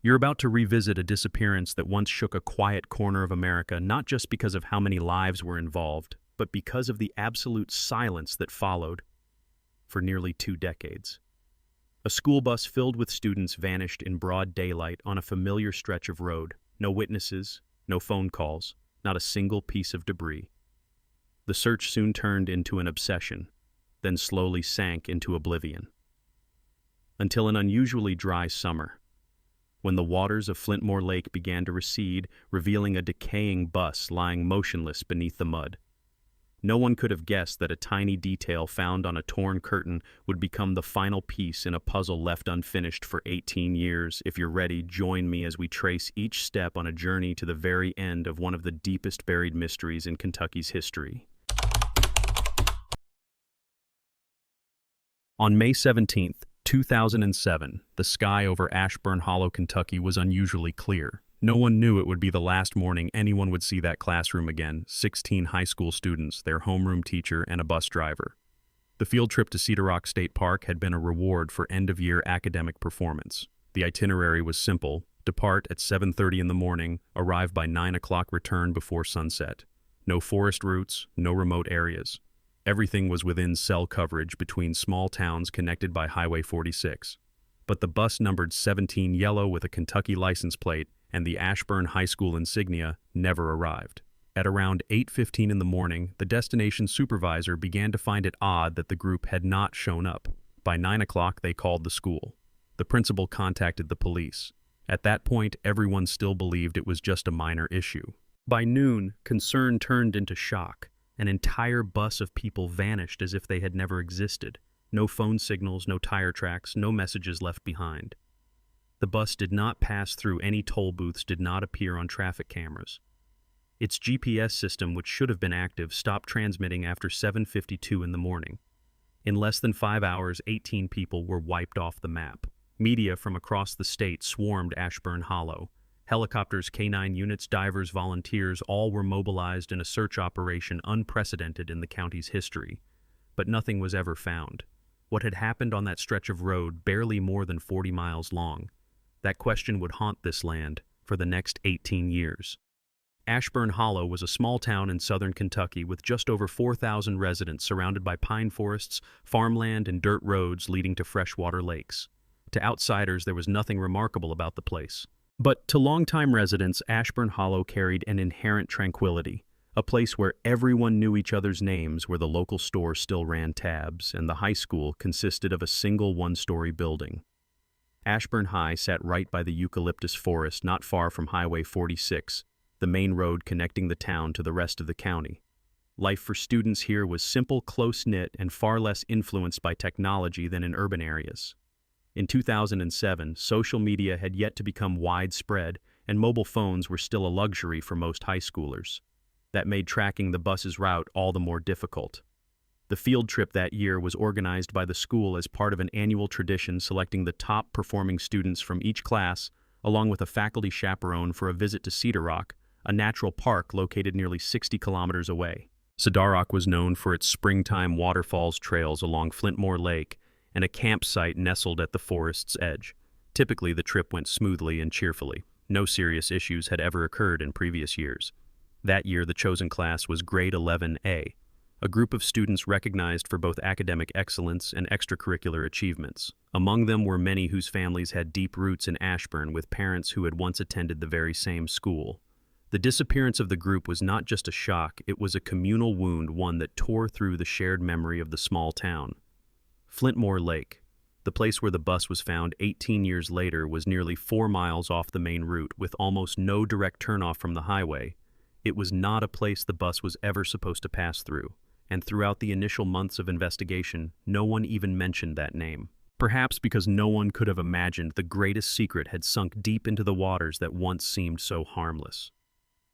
You're about to revisit a disappearance that once shook a quiet corner of America, not just because of how many lives were involved, but because of the absolute silence that followed for nearly 2 decades. A school bus filled with students vanished in broad daylight on a familiar stretch of road. No witnesses, no phone calls, not a single piece of debris. The search soon turned into an obsession, then slowly sank into oblivion. Until an unusually dry summer, when the waters of Flintmore Lake began to recede, revealing a decaying bus lying motionless beneath the mud. No one could have guessed that a tiny detail found on a torn curtain would become the final piece in a puzzle left unfinished for 18 years. If you're ready, join me as we trace each step on a journey to the very end of one of the deepest buried mysteries in Kentucky's history. On May 17th, 2007, the sky over Ashburn Hollow, Kentucky was unusually clear. No one knew it would be the last morning anyone would see that classroom again. 16 high school students, their homeroom teacher, and a bus driver. The field trip to Cedar Rock State Park had been a reward for end-of-year academic performance. The itinerary was simple: depart at 7:30 in the morning, arrive by 9 o'clock, return before sunset. No forest routes, no remote areas. Everything was within cell coverage between small towns connected by Highway 46. But the bus numbered 17 yellow with a Kentucky license plate, and the Ashburn High School insignia never arrived. At around 8:15 in the morning, the destination supervisor began to find it odd that the group had not shown up. By 9 o'clock, they called the school. The principal contacted the police. At that point, everyone still believed it was just a minor issue. By noon, concern turned into shock. An entire bus of people vanished as if they had never existed. No phone signals, no tire tracks, no messages left behind. The bus did not pass through any toll booths, did not appear on traffic cameras. Its GPS system, which should have been active, stopped transmitting after 7:52 in the morning. In less than 5 hours, 18 people were wiped off the map. Media from across the state swarmed Ashburn Hollow. Helicopters, K-9 units, divers, volunteers, all were mobilized in a search operation unprecedented in the county's history. But nothing was ever found. What had happened on that stretch of road, barely more than 40 miles long? That question would haunt this land for the next 18 years. Ashburn Hollow was a small town in southern Kentucky with just over 4,000 residents, surrounded by pine forests, farmland, and dirt roads leading to freshwater lakes. To outsiders, there was nothing remarkable about the place. But to longtime residents, Ashburn Hollow carried an inherent tranquility, a place where everyone knew each other's names, where the local store still ran tabs, and the high school consisted of a single one-story building. Ashburn High sat right by the eucalyptus forest not far from Highway 46, the main road connecting the town to the rest of the county. Life for students here was simple, close-knit, and far less influenced by technology than in urban areas. In 2007, social media had yet to become widespread, and mobile phones were still a luxury for most high schoolers. That made tracking the bus's route all the more difficult. The field trip that year was organized by the school as part of an annual tradition, selecting the top-performing students from each class, along with a faculty chaperone, for a visit to Cedar Rock, a natural park located nearly 60 kilometers away. Cedar Rock was known for its springtime waterfalls trails along Flintmore Lake, and a campsite nestled at the forest's edge. Typically, the trip went smoothly and cheerfully. No serious issues had ever occurred in previous years. That year, the chosen class was Grade 11A, a group of students recognized for both academic excellence and extracurricular achievements. Among them were many whose families had deep roots in Ashburn, with parents who had once attended the very same school. The disappearance of the group was not just a shock, it was a communal wound, one that tore through the shared memory of the small town. Flintmore Lake, the place where the bus was found 18 years later, was nearly 4 miles off the main route, with almost no direct turnoff from the highway. It was not a place the bus was ever supposed to pass through, and throughout the initial months of investigation, no one even mentioned that name. Perhaps because no one could have imagined the greatest secret had sunk deep into the waters that once seemed so harmless.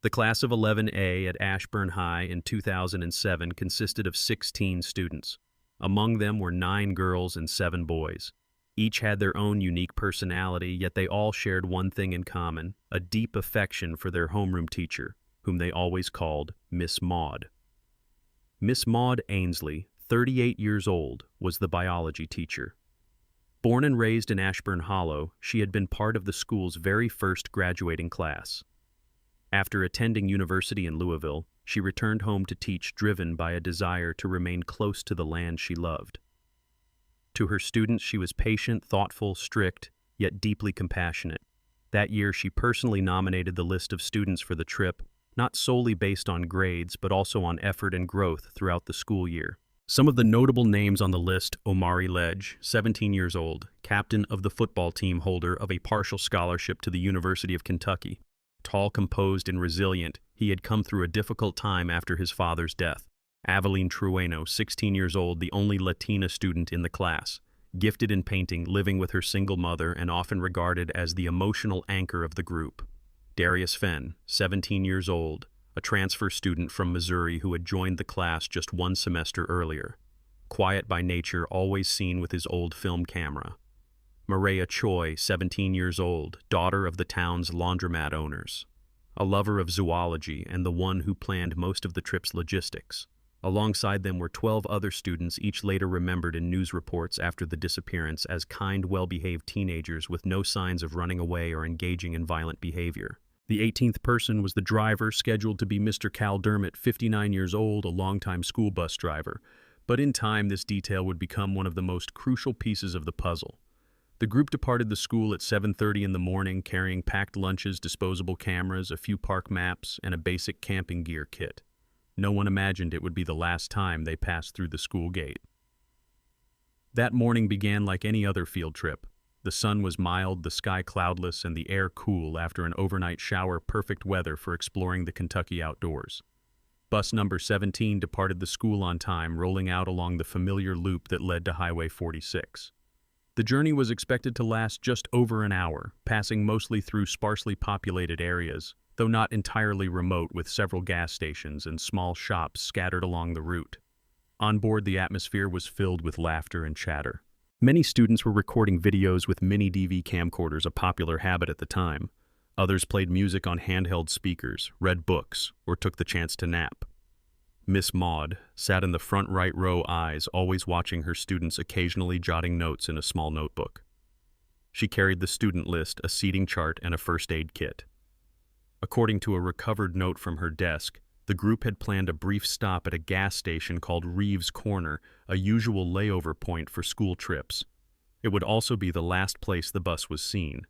The class of 11A at Ashburn High in 2007 consisted of 16 students. Among them were 9 girls and 7 boys. Each had their own unique personality, yet they all shared one thing in common: a deep affection for their homeroom teacher, whom they always called Miss Maud. Miss Maud Ainsley, 38 years old, was the biology teacher. Born and raised in Ashburn Hollow, she had been part of the school's very first graduating class. After attending university in Louisville, she returned home to teach, driven by a desire to remain close to the land she loved. To her students, she was patient, thoughtful, strict, yet deeply compassionate. That year, she personally nominated the list of students for the trip, not solely based on grades, but also on effort and growth throughout the school year. Some of the notable names on the list: Omari Ledge, 17 years old, captain of the football team, holder of a partial scholarship to the University of Kentucky. Tall, composed, and resilient, he had come through a difficult time after his father's death. Aveline Trueno, 16 years old, the only Latina student in the class. Gifted in painting, living with her single mother, and often regarded as the emotional anchor of the group. Darius Fenn, 17 years old, a transfer student from Missouri who had joined the class just one semester earlier. Quiet by nature, always seen with his old film camera. Maria Choi, 17 years old, daughter of the town's laundromat owners. A lover of zoology and the one who planned most of the trip's logistics. Alongside them were 12 other students, each later remembered in news reports after the disappearance as kind, well-behaved teenagers with no signs of running away or engaging in violent behavior. The 18th person was the driver, scheduled to be Mr. Cal Dermott, 59 years old, a longtime school bus driver. But in time, this detail would become one of the most crucial pieces of the puzzle. The group departed the school at 7:30 in the morning, carrying packed lunches, disposable cameras, a few park maps, and a basic camping gear kit. No one imagined it would be the last time they passed through the school gate. That morning began like any other field trip. The sun was mild, the sky cloudless, and the air cool after an overnight shower, perfect weather for exploring the Kentucky outdoors. Bus number 17 departed the school on time, rolling out along the familiar loop that led to Highway 46. The journey was expected to last just over an hour, passing mostly through sparsely populated areas, though not entirely remote, with several gas stations and small shops scattered along the route. On board, the atmosphere was filled with laughter and chatter. Many students were recording videos with mini DV camcorders, a popular habit at the time. Others played music on handheld speakers, read books, or took the chance to nap. Miss Maud sat in the front right row, eyes always watching her students, occasionally jotting notes in a small notebook. She carried the student list, a seating chart, and a first aid kit. According to a recovered note from her desk, the group had planned a brief stop at a gas station called Reeves Corner, a usual layover point for school trips. It would also be the last place the bus was seen.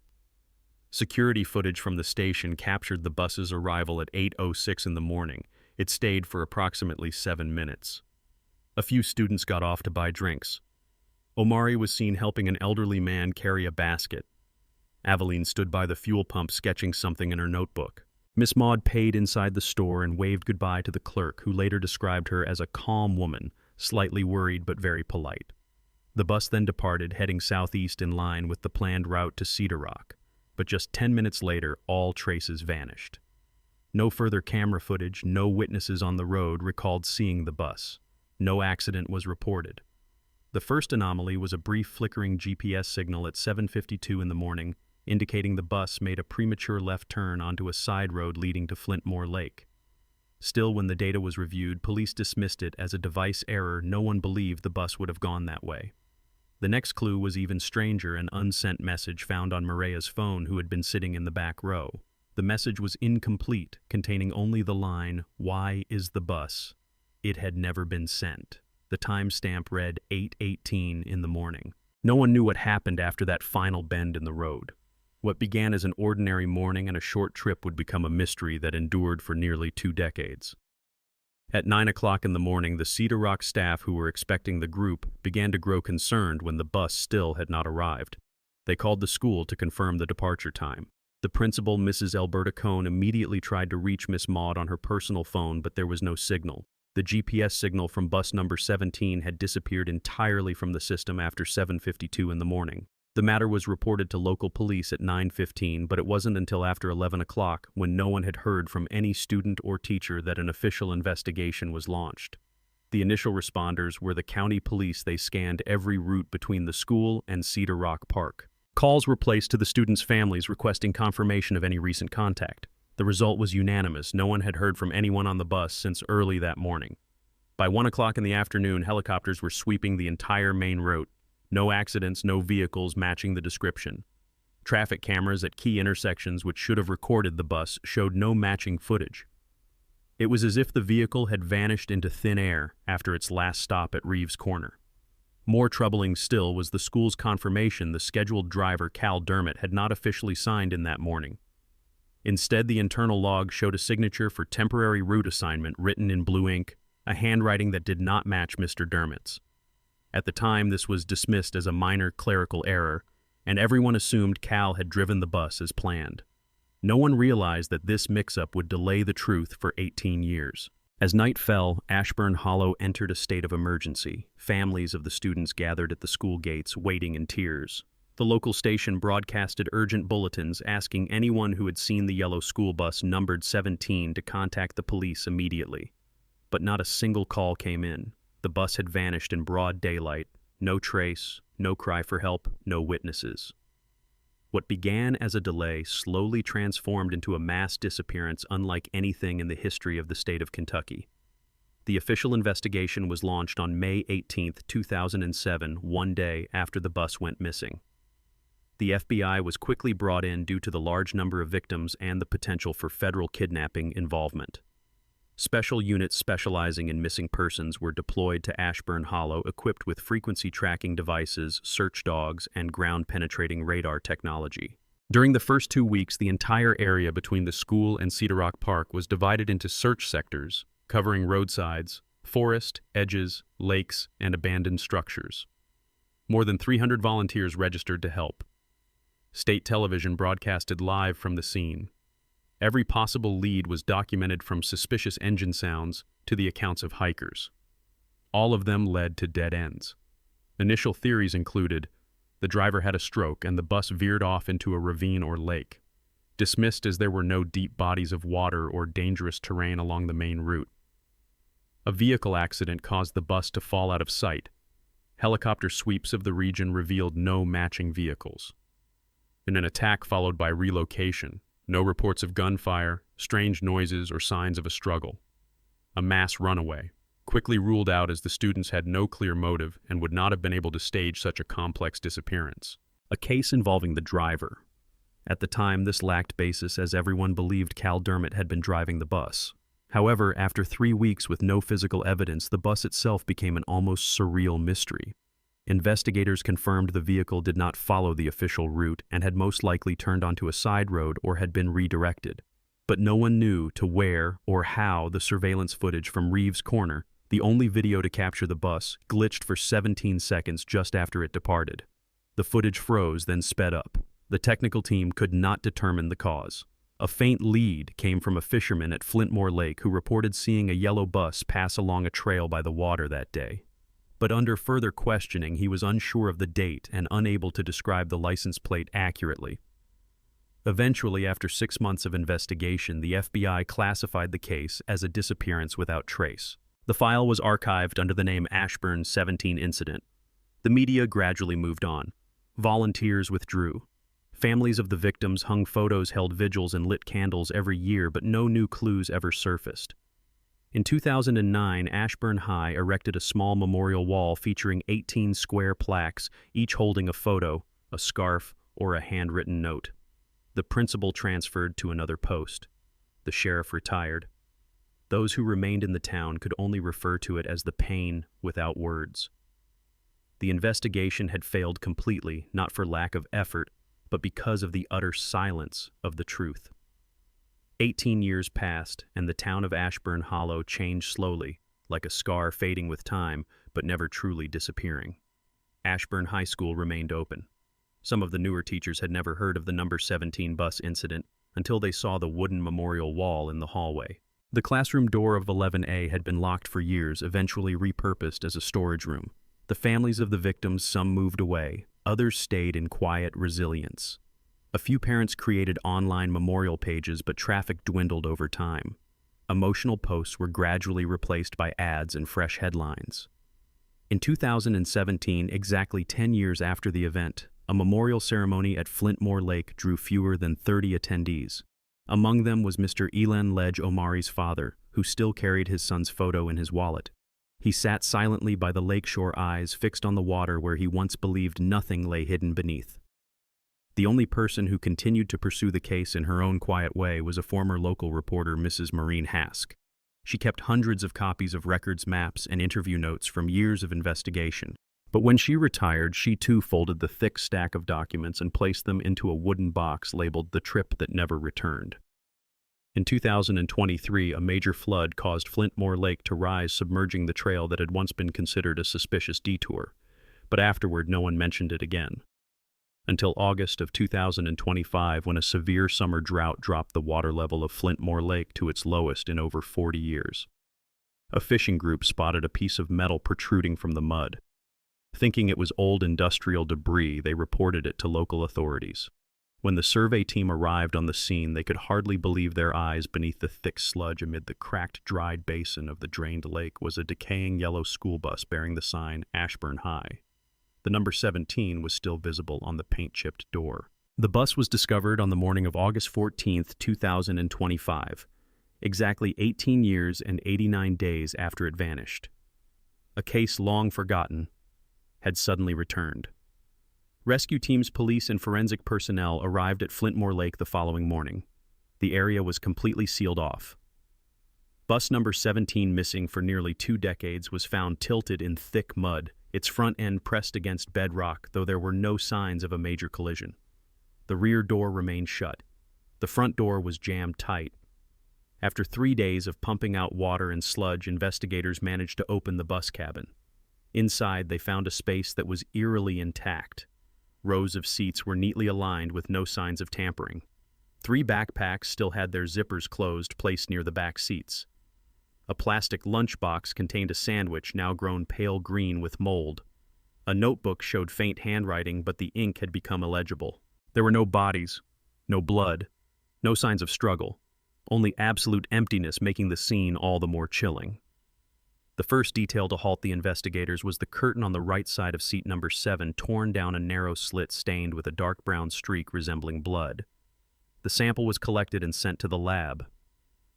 Security footage from the station captured the bus's arrival at 8:06 in the morning. It stayed for approximately 7 minutes. A few students got off to buy drinks. Omari was seen helping an elderly man carry a basket. Aveline stood by the fuel pump sketching something in her notebook. Miss Maud paid inside the store and waved goodbye to the clerk, who later described her as a calm woman, slightly worried but very polite. The bus then departed, heading southeast in line with the planned route to Cedar Rock. But just 10 minutes later, all traces vanished. No further camera footage, no witnesses on the road recalled seeing the bus. No accident was reported. The first anomaly was a brief flickering GPS signal at 7:52 in the morning, indicating the bus made a premature left turn onto a side road leading to Flintmore Lake. Still, when the data was reviewed, police dismissed it as a device error. No one believed the bus would have gone that way. The next clue was even stranger: an unsent message found on Maria's phone, who had been sitting in the back row. The message was incomplete, containing only the line, "Why is the bus?" It had never been sent. The timestamp read 8:18 in the morning. No one knew what happened after that final bend in the road. What began as an ordinary morning and a short trip would become a mystery that endured for nearly 2 decades. At 9 o'clock in the morning, the Cedar Rock staff, who were expecting the group, began to grow concerned when the bus still had not arrived. They called the school to confirm the departure time. The principal, Mrs. Alberta Cohn, immediately tried to reach Miss Maud on her personal phone, but there was no signal. The GPS signal from bus number 17 had disappeared entirely from the system after 7:52 in the morning. The matter was reported to local police at 9:15, but it wasn't until after 11 o'clock, when no one had heard from any student or teacher, that an official investigation was launched. The initial responders were the county police. They scanned every route between the school and Cedar Rock Park. Calls were placed to the students' families requesting confirmation of any recent contact. The result was unanimous. No one had heard from anyone on the bus since early that morning. By 1 o'clock in the afternoon, helicopters were sweeping the entire main route. No accidents, no vehicles matching the description. Traffic cameras at key intersections which should have recorded the bus showed no matching footage. It was as if the vehicle had vanished into thin air after its last stop at Reeves Corner. More troubling still was the school's confirmation the scheduled driver, Cal Dermott, had not officially signed in that morning. Instead, the internal log showed a signature for temporary route assignment written in blue ink, a handwriting that did not match Mr. Dermott's. At the time, this was dismissed as a minor clerical error, and everyone assumed Cal had driven the bus as planned. No one realized that this mix-up would delay the truth for 18 years. As night fell, Ashburn Hollow entered a state of emergency. Families of the students gathered at the school gates, waiting in tears. The local station broadcasted urgent bulletins asking anyone who had seen the yellow school bus numbered 17 to contact the police immediately. But not a single call came in. The bus had vanished in broad daylight. No trace, no cry for help, no witnesses. What began as a delay slowly transformed into a mass disappearance unlike anything in the history of the state of Kentucky. The official investigation was launched on May 18, 2007, one day after the bus went missing. The FBI was quickly brought in due to the large number of victims and the potential for federal kidnapping involvement. Special units specializing in missing persons were deployed to Ashburn Hollow, equipped with frequency tracking devices, search dogs, and ground-penetrating radar technology. During the first 2 weeks, the entire area between the school and Cedar Rock Park was divided into search sectors, covering roadsides, forest, edges, lakes, and abandoned structures. More than 300 volunteers registered to help. State television broadcasted live from the scene. Every possible lead was documented, from suspicious engine sounds to the accounts of hikers. All of them led to dead ends. Initial theories included the driver had a stroke and the bus veered off into a ravine or lake, dismissed as there were no deep bodies of water or dangerous terrain along the main route. A vehicle accident caused the bus to fall out of sight. Helicopter sweeps of the region revealed no matching vehicles. And an attack followed by relocation. No reports of gunfire, strange noises, or signs of a struggle. A mass runaway, quickly ruled out as the students had no clear motive and would not have been able to stage such a complex disappearance. A case involving the driver. At the time, this lacked basis as everyone believed Cal Dermott had been driving the bus. However, after 3 weeks with no physical evidence, the bus itself became an almost surreal mystery. Investigators confirmed the vehicle did not follow the official route and had most likely turned onto a side road or had been redirected. But no one knew to where or how the surveillance footage from Reeves Corner, the only video to capture the bus, glitched for 17 seconds just after it departed. The footage froze, then sped up. The technical team could not determine the cause. A faint lead came from a fisherman at Flintmore Lake who reported seeing a yellow bus pass along a trail by the water that day. But under further questioning, he was unsure of the date and unable to describe the license plate accurately. Eventually, after 6 months of investigation, the FBI classified the case as a disappearance without trace. The file was archived under the name Ashburn 17 Incident. The media gradually moved on. Volunteers withdrew. Families of the victims hung photos, held vigils, and lit candles every year, but no new clues ever surfaced. In 2009, Ashburn High erected a small memorial wall featuring 18 square plaques, each holding a photo, a scarf, or a handwritten note. The principal transferred to another post. The sheriff retired. Those who remained in the town could only refer to it as the pain without words. The investigation had failed completely, not for lack of effort, but because of the utter silence of the truth. 18 years passed, and the town of Ashburn Hollow changed slowly, like a scar fading with time, but never truly disappearing. Ashburn High School remained open. Some of the newer teachers had never heard of the number 17 bus incident until they saw the wooden memorial wall in the hallway. The classroom door of 11A had been locked for years, eventually repurposed as a storage room. The families of the victims, some moved away, others stayed in quiet resilience. A few parents created online memorial pages, but traffic dwindled over time. Emotional posts were gradually replaced by ads and fresh headlines. In 2017, exactly 10 years after the event, a memorial ceremony at Flintmore Lake drew fewer than 30 attendees. Among them was Mr. Elan Ledge Omari's father, who still carried his son's photo in his wallet. He sat silently by the lakeshore, eyes fixed on the water where he once believed nothing lay hidden beneath. The only person who continued to pursue the case in her own quiet way was a former local reporter, Mrs. Maureen Hask. She kept hundreds of copies of records, maps, and interview notes from years of investigation. But when she retired, she too folded the thick stack of documents and placed them into a wooden box labeled "The Trip That Never Returned." In 2023, a major flood caused Flintmore Lake to rise, submerging the trail that had once been considered a suspicious detour. But afterward, no one mentioned it again. Until August of 2025, when a severe summer drought dropped the water level of Flintmore Lake to its lowest in over 40 years. A fishing group spotted a piece of metal protruding from the mud. Thinking it was old industrial debris, they reported it to local authorities. When the survey team arrived on the scene, they could hardly believe their eyes. Beneath the thick sludge amid the cracked, dried basin of the drained lake was a decaying yellow school bus bearing the sign Ashburn High. The number 17 was still visible on the paint-chipped door. The bus was discovered on the morning of August 14, 2025, exactly 18 years and 89 days after it vanished. A case long forgotten had suddenly returned. Rescue teams, police, and forensic personnel arrived at Flintmore Lake the following morning. The area was completely sealed off. Bus number 17, missing for nearly 2 decades, was found tilted in thick mud, its front end pressed against bedrock, though there were no signs of a major collision. The rear door remained shut. The front door was jammed tight. After 3 days of pumping out water and sludge, investigators managed to open the bus cabin. Inside, they found a space that was eerily intact. Rows of seats were neatly aligned with no signs of tampering. 3 backpacks still had their zippers closed, placed near the back seats. A plastic lunchbox contained a sandwich now grown pale green with mold. A notebook showed faint handwriting, but the ink had become illegible. There were no bodies, no blood, no signs of struggle, only absolute emptiness, making the scene all the more chilling. The first detail to halt the investigators was the curtain on the right side of seat number 7, torn down a narrow slit stained with a dark brown streak resembling blood. The sample was collected and sent to the lab.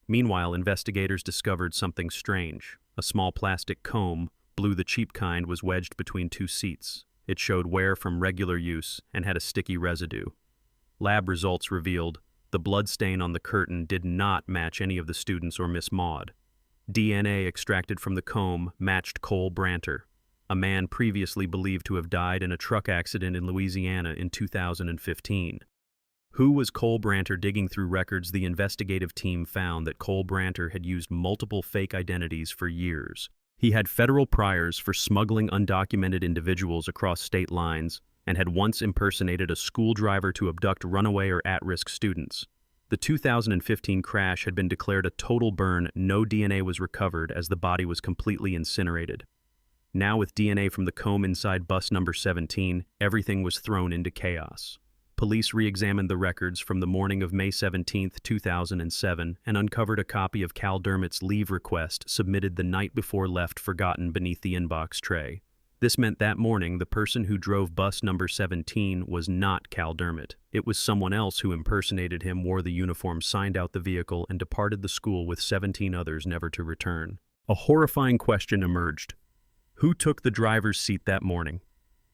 Meanwhile, investigators discovered something strange. A small plastic comb, blue the cheap kind, was wedged between 2 seats. It showed wear from regular use and had a sticky residue. Lab results revealed the blood stain on the curtain did not match any of the students or Miss Maud. DNA extracted from the comb matched Cole Branter, a man previously believed to have died in a truck accident in Louisiana in 2015. Who was Cole Branter? Digging through records, the investigative team found that Cole Branter had used multiple fake identities for years. He had federal priors for smuggling undocumented individuals across state lines and had once impersonated a school driver to abduct runaway or at-risk students. The 2015 crash had been declared a total burn. No DNA was recovered as the body was completely incinerated. Now, with DNA from the comb inside bus number 17, everything was thrown into chaos. Police re-examined the records from the morning of May 17, 2007, and uncovered a copy of Cal Dermot's leave request submitted the night before left forgotten beneath the inbox tray. This meant that morning the person who drove bus number 17 was not Cal Dermot. It was someone else who impersonated him, wore the uniform, signed out the vehicle, and departed the school with 17 others never to return. A horrifying question emerged. Who took the driver's seat that morning?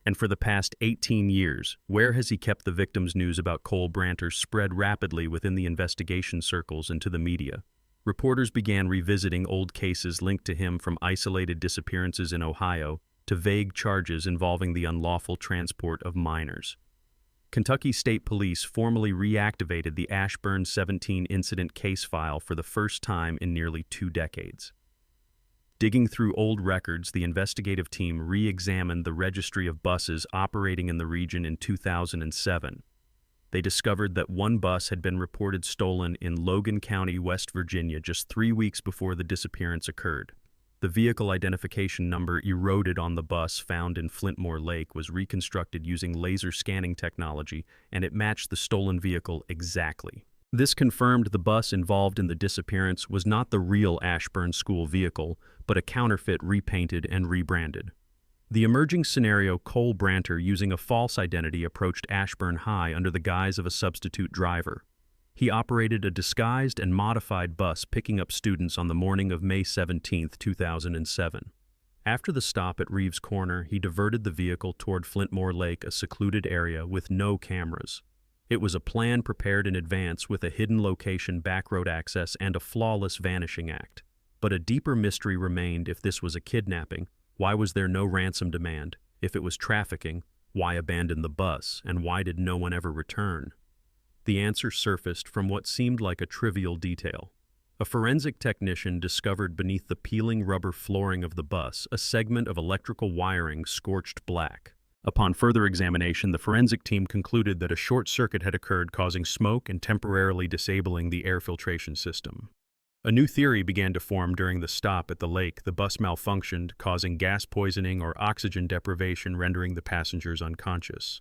And for the past 18 years, where has he kept the victims? News about Cole Branter spread rapidly within the investigation circles and to the media. Reporters began revisiting old cases linked to him, from isolated disappearances in Ohio to vague charges involving the unlawful transport of minors. Kentucky State Police formally reactivated the Ashburn 17 incident case file for the first time in nearly 2 decades. Digging through old records, the investigative team re-examined the registry of buses operating in the region in 2007. They discovered that one bus had been reported stolen in Logan County, West Virginia, just 3 weeks before the disappearance occurred. The vehicle identification number eroded on the bus found in Flintmore Lake was reconstructed using laser scanning technology, and it matched the stolen vehicle exactly. This confirmed the bus involved in the disappearance was not the real Ashburn school vehicle, but a counterfeit repainted and rebranded. The emerging scenario: Cole Branter, using a false identity, approached Ashburn High under the guise of a substitute driver. He operated a disguised and modified bus picking up students on the morning of May 17, 2007. After the stop at Reeves Corner, he diverted the vehicle toward Flintmore Lake, a secluded area with no cameras. It was a plan prepared in advance with a hidden location, backroad access, and a flawless vanishing act. But a deeper mystery remained. If this was a kidnapping, why was there no ransom demand? If it was trafficking, why abandon the bus, and why did no one ever return? The answer surfaced from what seemed like a trivial detail. A forensic technician discovered beneath the peeling rubber flooring of the bus a segment of electrical wiring scorched black. Upon further examination, the forensic team concluded that a short circuit had occurred, causing smoke and temporarily disabling the air filtration system. A new theory began to form during the stop at the lake. The bus malfunctioned, causing gas poisoning or oxygen deprivation, rendering the passengers unconscious.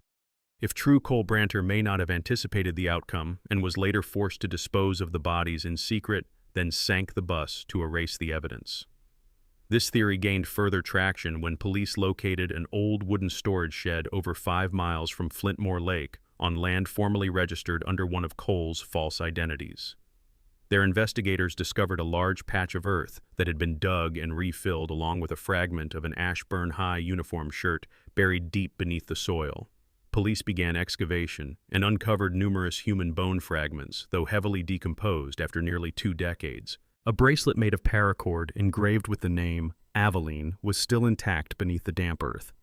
If true, Cole Branter may not have anticipated the outcome and was later forced to dispose of the bodies in secret, then sank the bus to erase the evidence. This theory gained further traction when police located an old wooden storage shed over 5 miles from Flintmore Lake on land formerly registered under one of Cole's false identities. Their investigators discovered a large patch of earth that had been dug and refilled, along with a fragment of an Ashburn High uniform shirt buried deep beneath the soil. Police began excavation and uncovered numerous human bone fragments, though heavily decomposed after nearly 2 decades. A bracelet made of paracord engraved with the name Aveline was still intact beneath the damp earth.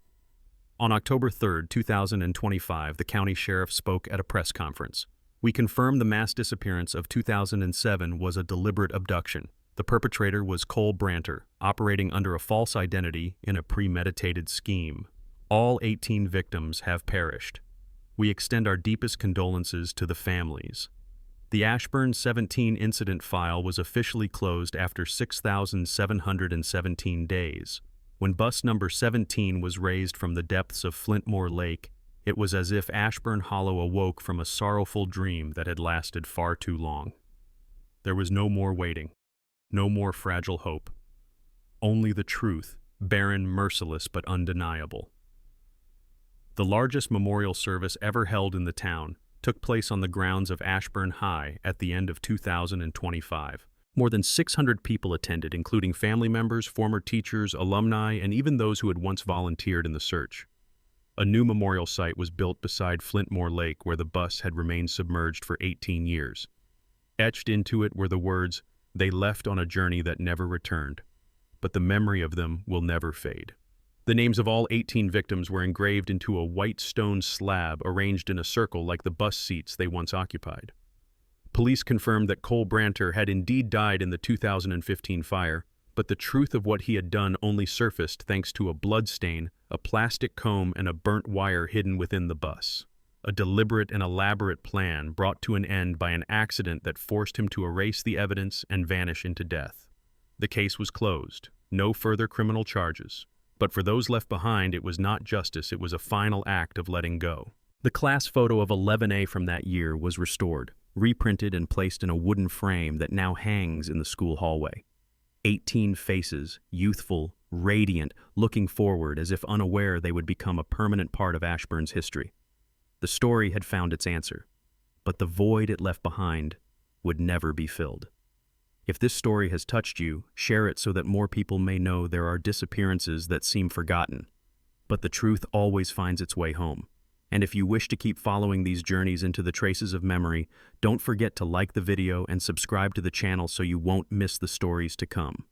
On October 3, 2025, the county sheriff spoke at a press conference. "We confirm the mass disappearance of 2007 was a deliberate abduction. The perpetrator was Cole Branter, operating under a false identity in a premeditated scheme. All 18 victims have perished. We extend our deepest condolences to the families." The Ashburn 17 incident file was officially closed after 6,717 days. When bus number 17 was raised from the depths of Flintmore Lake, it was as if Ashburn Hollow awoke from a sorrowful dream that had lasted far too long. There was no more waiting, no more fragile hope. Only the truth, barren, merciless, but undeniable. The largest memorial service ever held in the town took place on the grounds of Ashburn High at the end of 2025. More than 600 people attended, including family members, former teachers, alumni, and even those who had once volunteered in the search. A new memorial site was built beside Flintmore Lake, where the bus had remained submerged for 18 years. Etched into it were the words, "They left on a journey that never returned, but the memory of them will never fade." The names of all 18 victims were engraved into a white stone slab arranged in a circle like the bus seats they once occupied. Police confirmed that Cole Branter had indeed died in the 2015 fire, but the truth of what he had done only surfaced thanks to a blood stain, a plastic comb, and a burnt wire hidden within the bus. A deliberate and elaborate plan brought to an end by an accident that forced him to erase the evidence and vanish into death. The case was closed. No further criminal charges. But for those left behind, it was not justice, it was a final act of letting go. The class photo of 11A from that year was restored, reprinted, and placed in a wooden frame that now hangs in the school hallway. 18 faces, youthful, radiant, looking forward as if unaware they would become a permanent part of Ashburn's history. The story had found its answer, but the void it left behind would never be filled. If this story has touched you, share it so that more people may know there are disappearances that seem forgotten, but the truth always finds its way home. And if you wish to keep following these journeys into the traces of memory, don't forget to like the video and subscribe to the channel so you won't miss the stories to come.